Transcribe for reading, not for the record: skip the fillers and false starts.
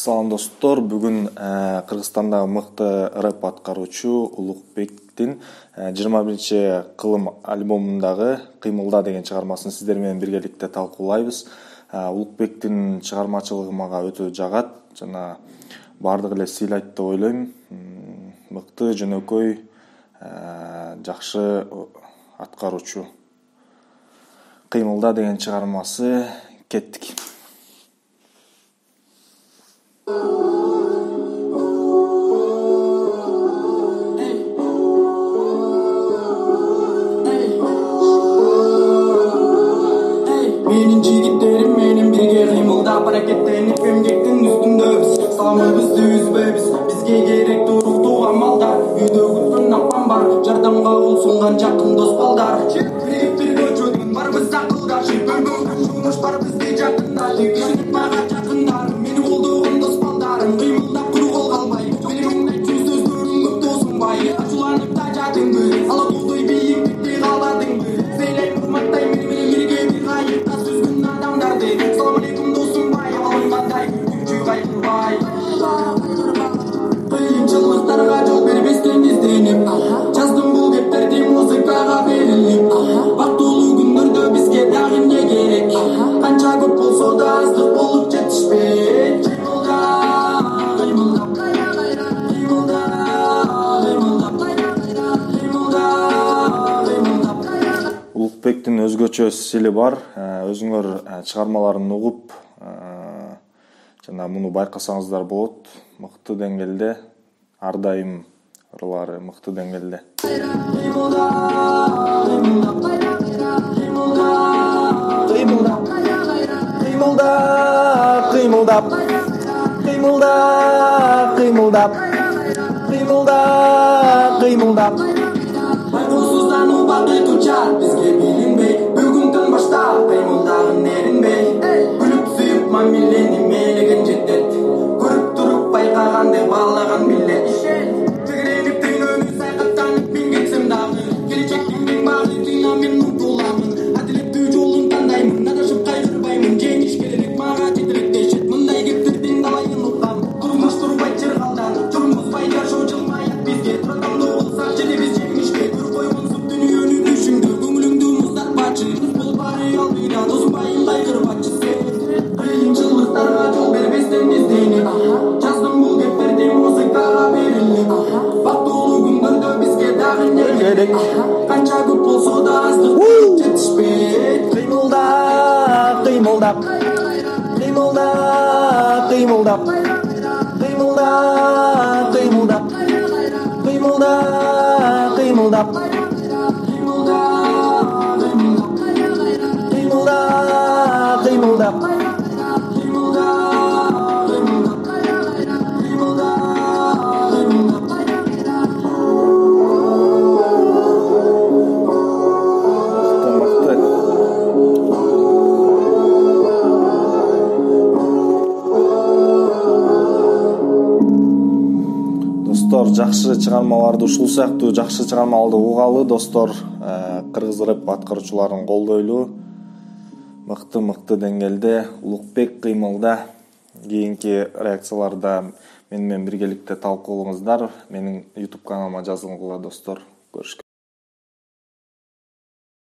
Салам достор, бүгүн Кыргызстандагы мыкты рэп аткаруучу Улукбектин 21-кылым альбомундагы «Кыймылда» деген чыгармасын сиздер менен биргеликте талкуулайбыз. Улукбектин чыгармачылыгы мага өтө жагат жана бардыгы эле сыйлайт деп ойлойм. Мыкты, жөнөкөй, жакшы аткаруучу. «Кыймылда» деген чыгармасы, кеттик. Menin jigitlerim menin birge kıymıldap hareketlenip emgektin üstündebiz. Salamыбызды üzbeybiz. Bizge gerek turuqtu amalдар. Үйдө күткөн апам бар. Жардамга кул сунган жакын дос балдар. Биригип бир көчөдүн барбыз акылдашып. Бөлбөң жумуш бар бизге жакындашып. Кишинип мага жакындар. Мени колдогон дос балдарым. Кыймылдап кургол калбай. Билимиң айтчу сөздөрүң көп досумбай. Ачуланып тажадыңбы? Ала туудай бийиктикти кааладыңбы? Сейлеп урматтай мени менен бирге бир кайыкта сүзгүн адамдарды. Салам алейкум досумбай. Алынгандай күчү кайгырбай. Кыйынчылыктарга жол бербестен изденип, жаздым бул кептерди музыкага берилип. Бактылуу күндөрдө бизге дагы эмне керек? Канча көп болсо да аздык болуп жетишпейт. Улукбектин өзгөчө стили бар. Өзүңөр чыгармаларын угуп, жана муну байкасаңыздар болот. Мыкты деңгээлде, ар дайым ырлары мыкты деңгээлде. Байкоосуздануу бакыт учат бизге билинбей. Бүгүндөн баштап кыймылдагын эринбей. Күлүп сүйүп мамилени мээлеген жетет. Көрүп туруп байкагандай баалаган билет. Тегеренип түйнөнү саякаттанып мен кетсем дагы. Келечектин мен багы дүйнө мен умтуламын. Адилеттүү жолун тандаймын. Адашып кайгырбаймын. Жеңиш керек мага жетирет дешет. Мындай кептердин далайын уккам. Турмуш турбай чыргалдан. Турмузбай жашоо жылмаят бизге. Турдамдуу болсак және биз жеңишке. Күр койгон суп дүйнөнү түшүңдө. Көңүлүңдү муздатпачы. Бол баары алдыйда досумбайын кайгырбачы. Кыйынчылыктарга жол бербестен изденип, жаздым бул кептерди музыкага берилип. Бактылуу күндөрдө бизге дагы эмне керек? Канча көп болсо да аздык болуп жетишпейт. Кыймылдап, кыймылдап, кыймылдап, кыймылдап, кыймылдап, кыймылдап, кыймылдап, кыймылдап, кыймылдап, кыймылдап. Достор, жакшы чыгармаларды ушул сыяктуу жакшы чыгармаларды угалы достор. Кыргыз рэп аткаруучуларын колдойлу. Мыкты деңгээлде Улукбек «Кыймылда». Кийинки реакцияларда менен биргеликте талкуулаңыздар. Менин YouTube каналыма жазылгыла достор. Көрүшкөнчө.